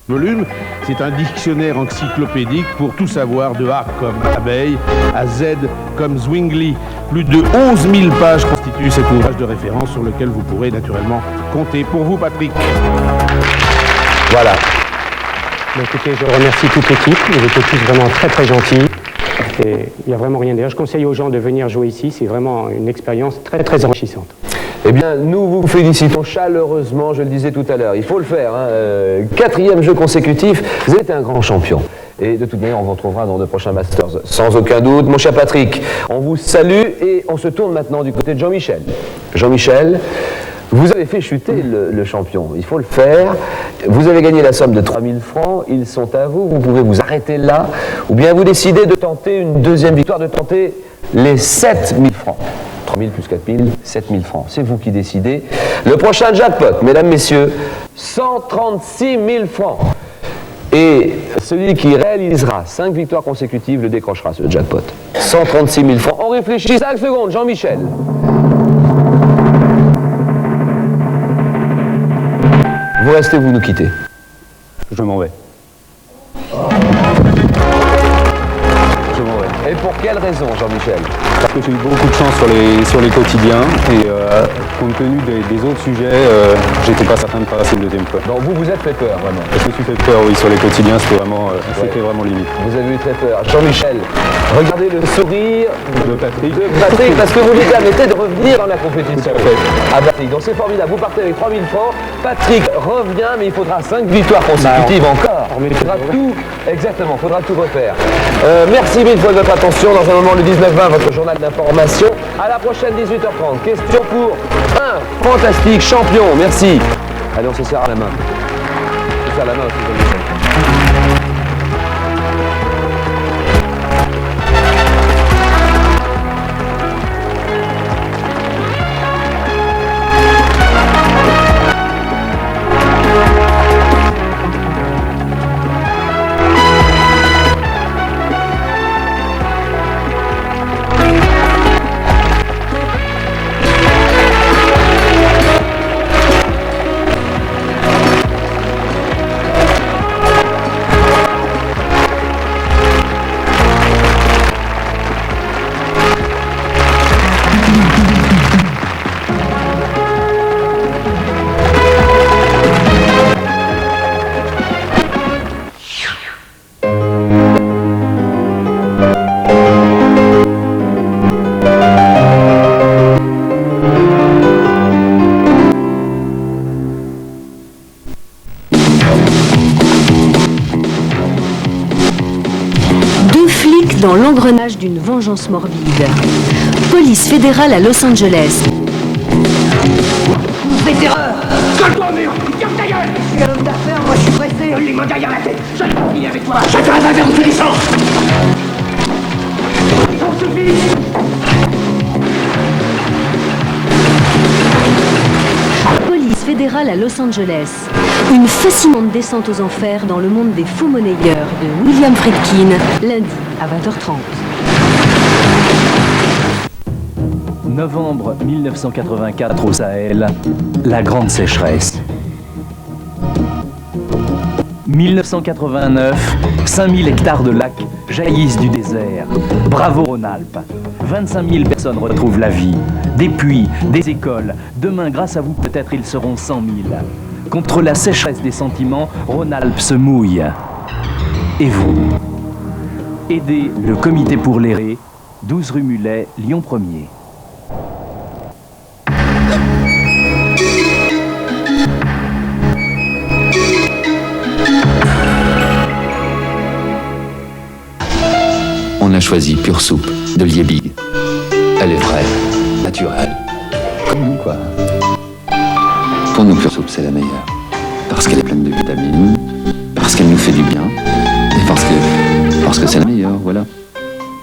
volume. C'est un dictionnaire encyclopédique pour tout savoir, de A comme abeille à Z comme Zwingli. Plus de 11 000 pages constituent cet ouvrage de référence sur lequel vous pourrez naturellement compter. Pour vous, Patrick. Voilà. Écoutez, je remercie toute l'équipe. Ils étaient tous vraiment très très gentils. Et il n'y a vraiment rien à dire. Je conseille aux gens de venir jouer ici. C'est vraiment une expérience très très enrichissante. Eh bien, nous vous félicitons chaleureusement, je le disais tout à l'heure, il faut le faire. 4e jeu consécutif, vous êtes un grand champion. Et de toute manière, on vous retrouvera dans de prochains Masters, sans aucun doute. Mon cher Patrick, on vous salue et on se tourne maintenant du côté de Jean-Michel. Jean-Michel, vous avez fait chuter le champion, il faut le faire. Vous avez gagné la somme de 3 000 francs, ils sont à vous, vous pouvez vous arrêter là, ou bien vous décidez de tenter une deuxième victoire, de tenter les 7 000 francs. 3 000 plus 4 000, 7 000 francs. C'est vous qui décidez. Le prochain jackpot, mesdames, messieurs, 136 000 francs. Et celui qui réalisera 5 victoires consécutives le décrochera, ce jackpot. 136 000 francs. On réfléchit 5 secondes, Jean-Michel. Vous restez ou vous nous quittez? Je m'en vais. Et pour quelle raison, Jean-Michel? Parce que j'ai eu beaucoup de chance sur les quotidiens et compte tenu des autres sujets, j'étais pas certain de passer une deuxième fois. Donc vous êtes fait peur, vraiment? Je me suis fait peur, oui, sur les quotidiens, c'était vraiment limite. Vous avez eu très peur. Jean-Michel, regardez le sourire de Patrick. Parce que vous lui permettez de revenir dans la compétition. Ah, Patrick, donc c'est formidable. Vous partez avec 3 000 francs. Patrick revient, mais il faudra 5 victoires consécutives encore. Il faudra tout, exactement, il faudra tout refaire. Merci mille fois de votre attention. Dans un moment, le 19-20, votre journal d'information. À la prochaine, 18h30. Question pour un fantastique champion. Merci. Allez, on se serre à la main. On se serre la main aussi, Jean-Michel. Dans l'engrenage d'une vengeance morbide. Police fédérale à Los Angeles. Fais erreur! Colle-toi au mur! Ferme ta gueule! Je suis un homme d'affaires, moi je suis pressé! Les mains derrière la tête! Je ne finis avec toi! Chacun va vers tous les sens! On suffit! Police fédérale à Los Angeles. Une fascinante descente aux enfers dans le monde des faux monnayeurs de William Friedkin, lundi à 20h30. Novembre 1984 au Sahel, la grande sécheresse. 1989, 5000 hectares de lacs jaillissent du désert. Bravo Rhône-Alpes. 25 000 personnes retrouvent la vie. Des puits, des écoles. Demain, grâce à vous, peut-être ils seront 100 000. Contre la sécheresse des sentiments, Rhône-Alpes se mouille. Et vous? Aidez le Comité pour les raies, 12 rue Mulet, Lyon 1er. On a choisi Pure Soupe de Liebig. Elle est vraie, naturelle. Comme nous, quoi. Pour nous, Pure Soupe, c'est la meilleure. Parce qu'elle est pleine de vitamines, parce qu'elle nous fait du bien, et parce que c'est la meilleure, voilà.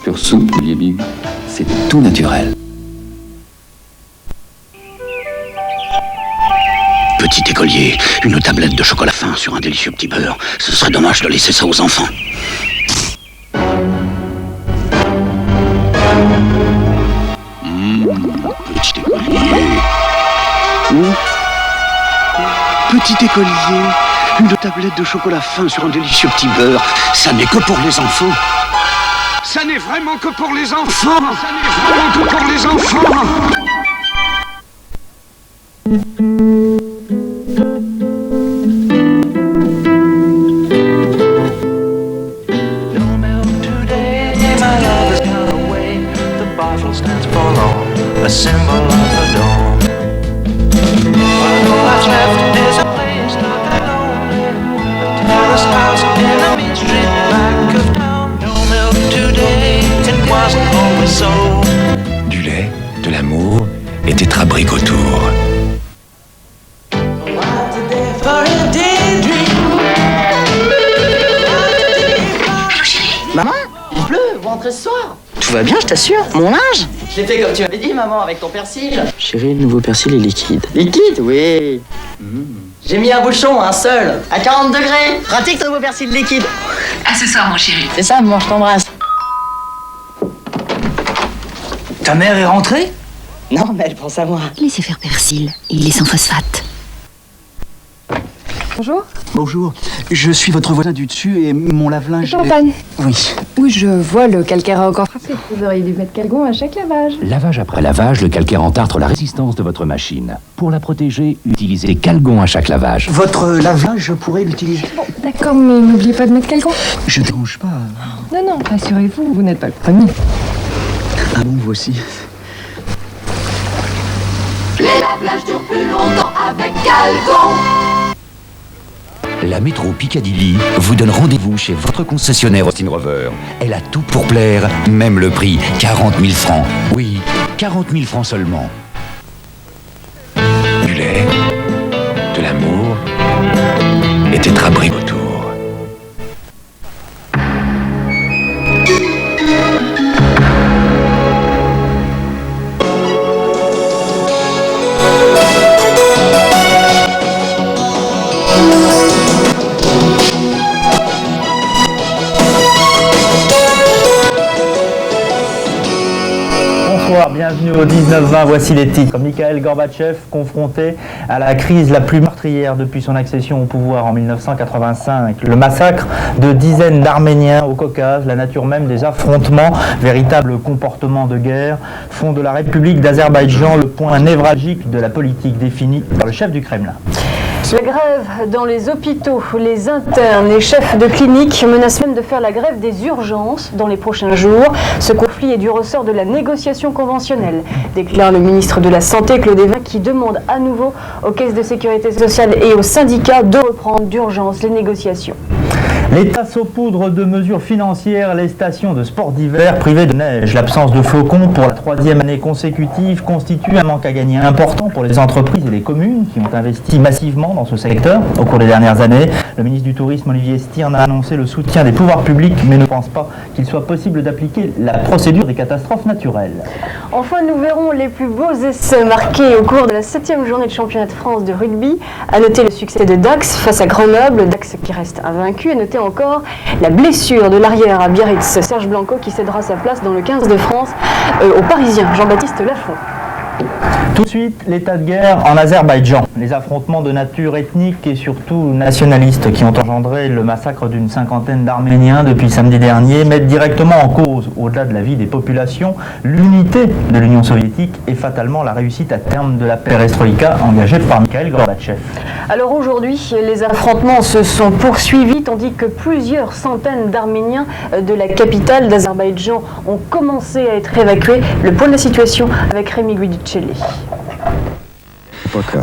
Pure Soupe de Liebig, c'est tout naturel. Petit écolier, une tablette de chocolat fin sur un délicieux petit beurre. Ce serait dommage de laisser ça aux enfants. Petit écolier. Petit écolier, Une tablette de chocolat fin sur un délicieux petit beurre. Ça n'est que pour les enfants. Ça n'est vraiment que pour les enfants. Ça n'est vraiment que pour les enfants. A symbol of the dawn. All that's left is a place dark and lonely, a terrace house in a mean street back of town. No milk today, it wasn't always so. Du lait, de l'amour et des trabriques autour. Maman, il pleut, vous rentrez ce soir. Tout va bien, je t'assure. Mon linge, je l'ai fait comme tu m'avais dit, maman, avec ton persil. Chérie, le nouveau persil est liquide. Liquide, oui. J'ai mis un bouchon, un seul, à 40 degrés. Pratique ton nouveau persil liquide. À ce soir, mon chéri. C'est ça, maman, je t'embrasse. Ta mère est rentrée? Non, mais elle pense à moi. Laissez faire Persil, il est sans phosphate. Bonjour. Bonjour, je suis votre voisin du dessus et mon lave-linge... Champagne. Oui. Oui, je vois, le calcaire a encore frappé. Vous auriez dû mettre Calgon à chaque lavage. Lavage après lavage, le calcaire entartre la résistance de votre machine. Pour la protéger, utilisez Calgon à chaque lavage. Votre lave-linge, je pourrais l'utiliser. Bon, d'accord, mais n'oubliez pas de mettre Calgon. Je dérange pas. Non, non, rassurez-vous, vous n'êtes pas le premier. Ah bon, vous aussi? Les lave-linges durent plus longtemps avec Calgon. La métro Piccadilly vous donne rendez-vous chez votre concessionnaire Austin Rover. Elle a tout pour plaire, même le prix, 40 000 francs. Oui, 40 000 francs seulement. Du lait, de l'amour et des trabriques autour. Bienvenue au 19-20, voici les titres. Mikhail Gorbatchev, confronté à la crise la plus meurtrière depuis son accession au pouvoir en 1985. Le massacre de dizaines d'Arméniens au Caucase, la nature même des affrontements, véritable comportement de guerre, font de la République d'Azerbaïdjan le point névralgique de la politique définie par le chef du Kremlin. La grève dans les hôpitaux, les internes, les chefs de clinique menacent même de faire la grève des urgences dans les prochains jours. Ce conflit est du ressort de la négociation conventionnelle, déclare le ministre de la Santé, Claude Évin, qui demande à nouveau aux caisses de sécurité sociale et aux syndicats de reprendre d'urgence les négociations. L'État saupoudre de mesures financières les stations de sport d'hiver privées de neige. L'absence de flocons pour la troisième année consécutive constitue un manque à gagner important pour les entreprises et les communes qui ont investi massivement dans ce secteur au cours des dernières années. Le ministre du Tourisme, Olivier Stirn, a annoncé le soutien des pouvoirs publics, mais ne pense pas qu'il soit possible d'appliquer la procédure des catastrophes naturelles. Enfin, nous verrons les plus beaux essais marqués au cours de la 7e journée de championnat de France de rugby. À noter le succès de Dax face à Grenoble, Dax qui reste invaincu. À noter encore la blessure de l'arrière à Biarritz, Serge Blanco, qui cédera sa place dans le 15 de France au Parisien Jean-Baptiste Lafont. Tout de suite, l'état de guerre en Azerbaïdjan. Les affrontements de nature ethnique et surtout nationaliste qui ont engendré le massacre d'une cinquantaine d'Arméniens depuis samedi dernier mettent directement en cause, au-delà de la vie des populations, l'unité de l'Union soviétique et fatalement la réussite à terme de la perestroïka engagée par Mikhail Gorbatchev. Alors aujourd'hui, les affrontements se sont poursuivis tandis que plusieurs centaines d'Arméniens de la capitale d'Azerbaïdjan ont commencé à être évacués. Le point de la situation avec Rémi Guidicelli.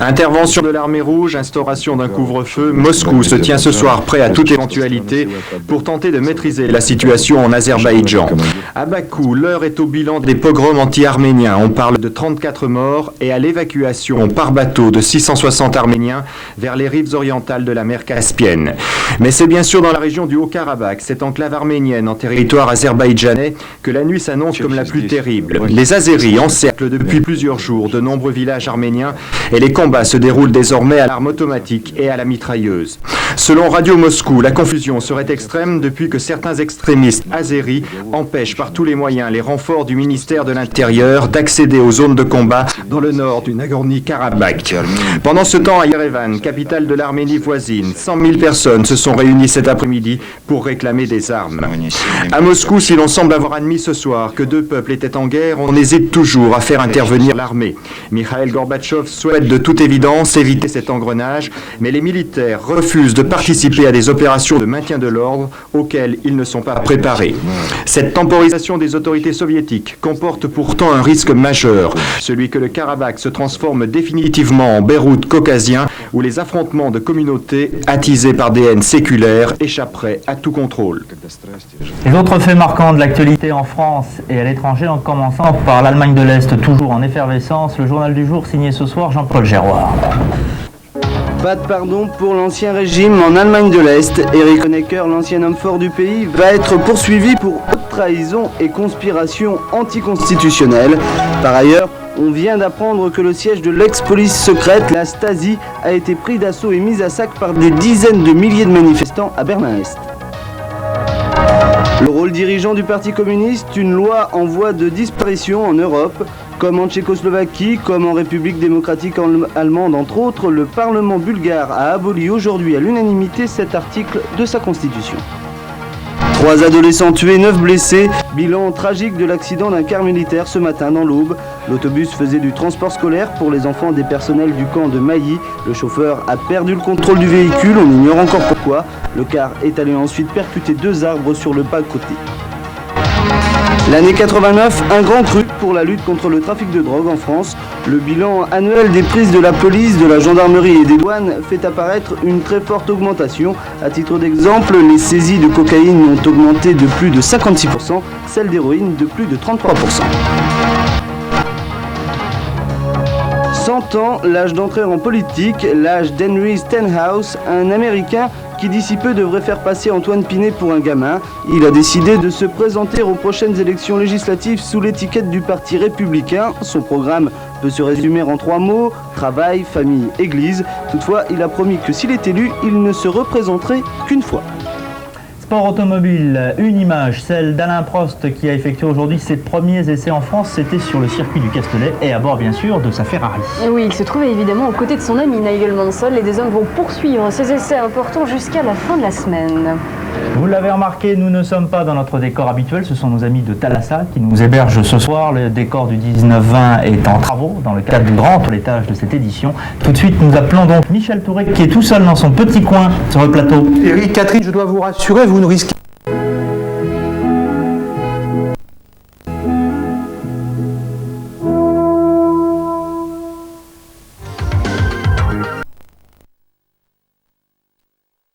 Intervention de l'armée rouge, instauration d'un couvre-feu, Moscou se tient ce soir prêt à toute éventualité pour tenter de maîtriser la situation en Azerbaïdjan. À Bakou, l'heure est au bilan des pogroms anti-arméniens. On parle de 34 morts et à l'évacuation par bateau de 660 Arméniens vers les rives orientales de la mer Caspienne. Mais c'est bien sûr dans la région du Haut-Karabakh, cette enclave arménienne en territoire azerbaïdjanais, que la nuit s'annonce comme la plus terrible. Les Azéris encerclent depuis plusieurs jours de nombreux villages arméniens et les combats se déroulent désormais à l'arme automatique et à la mitrailleuse. Selon Radio Moscou, la confusion serait extrême depuis que certains extrémistes azéris empêchent par tous les moyens les renforts du ministère de l'Intérieur d'accéder aux zones de combat dans le nord du Nagorno-Karabakh. Pendant ce temps, à Yerevan, capitale de l'Arménie voisine, 100 000 personnes se sont réunies cet après-midi pour réclamer des armes. À Moscou, si l'on semble avoir admis ce soir que deux peuples étaient en guerre, on hésite toujours à faire intervenir l'armée. Mikhail Gorbatchev souhaite de toute évidence éviter cet engrenage, mais les militaires refusent de participer à des opérations de maintien de l'ordre auxquelles ils ne sont pas préparés. Cette temporisation des autorités soviétiques comporte pourtant un risque majeur, celui que le Karabakh se transforme définitivement en Beyrouth caucasien, où les affrontements de communautés attisés par des haines séculaires échapperaient à tout contrôle. Les autres faits marquants de l'actualité en France et à l'étranger, en commençant par l'Allemagne de l'Est, toujours en effervescence, le journal du jour signé ce soir Jean-Paul Géroard. Pas de pardon pour l'ancien régime en Allemagne de l'Est. Erich Honecker, l'ancien homme fort du pays, va être poursuivi pour haute trahison et conspiration anticonstitutionnelle. Par ailleurs, on vient d'apprendre que le siège de l'ex-police secrète, la Stasi, a été pris d'assaut et mis à sac par des dizaines de milliers de manifestants à Berlin-Est. Le rôle dirigeant du Parti communiste, une loi en voie de disparition en Europe. Comme en Tchécoslovaquie, comme en République démocratique allemande, entre autres, le Parlement bulgare a aboli aujourd'hui à l'unanimité cet article de sa constitution. 3 adolescents tués, 9 blessés. Bilan tragique de l'accident d'un car militaire ce matin dans l'Aube. L'autobus faisait du transport scolaire pour les enfants des personnels du camp de Mailly. Le chauffeur a perdu le contrôle du véhicule, on ignore encore pourquoi. Le car est allé ensuite percuter 2 arbres sur le bas-côté. L'année 89, un grand cru pour la lutte contre le trafic de drogue en France. Le bilan annuel des prises de la police, de la gendarmerie et des douanes fait apparaître une très forte augmentation. À titre d'exemple, les saisies de cocaïne ont augmenté de plus de 56%, celles d'héroïne de plus de 33%. 100 ans, l'âge d'entrer en politique, l'âge d'Henry Stenhouse, un Américain qui d'ici peu devrait faire passer Antoine Pinet pour un gamin. Il a décidé de se présenter aux prochaines élections législatives sous l'étiquette du Parti républicain. Son programme peut se résumer en 3 mots, travail, famille, église. Toutefois, il a promis que s'il est élu, il ne se représenterait qu'une fois. Sport automobile, une image, celle d'Alain Prost qui a effectué aujourd'hui ses premiers essais en France. C'était sur le circuit du Castellet et à bord bien sûr de sa Ferrari. Et oui, il se trouvait évidemment aux côtés de son ami Nigel Mansell. Les deux hommes vont poursuivre ces essais importants jusqu'à la fin de la semaine. Vous l'avez remarqué, nous ne sommes pas dans notre décor habituel, ce sont nos amis de Thalassa qui nous hébergent ce soir. Le décor du 19-20 est en travaux dans le cadre du grand toilettage de cette édition. Tout de suite, nous appelons donc Michel Touré qui est tout seul dans son petit coin sur le plateau. Eric, Catherine, je dois vous rassurer, vous ne risquez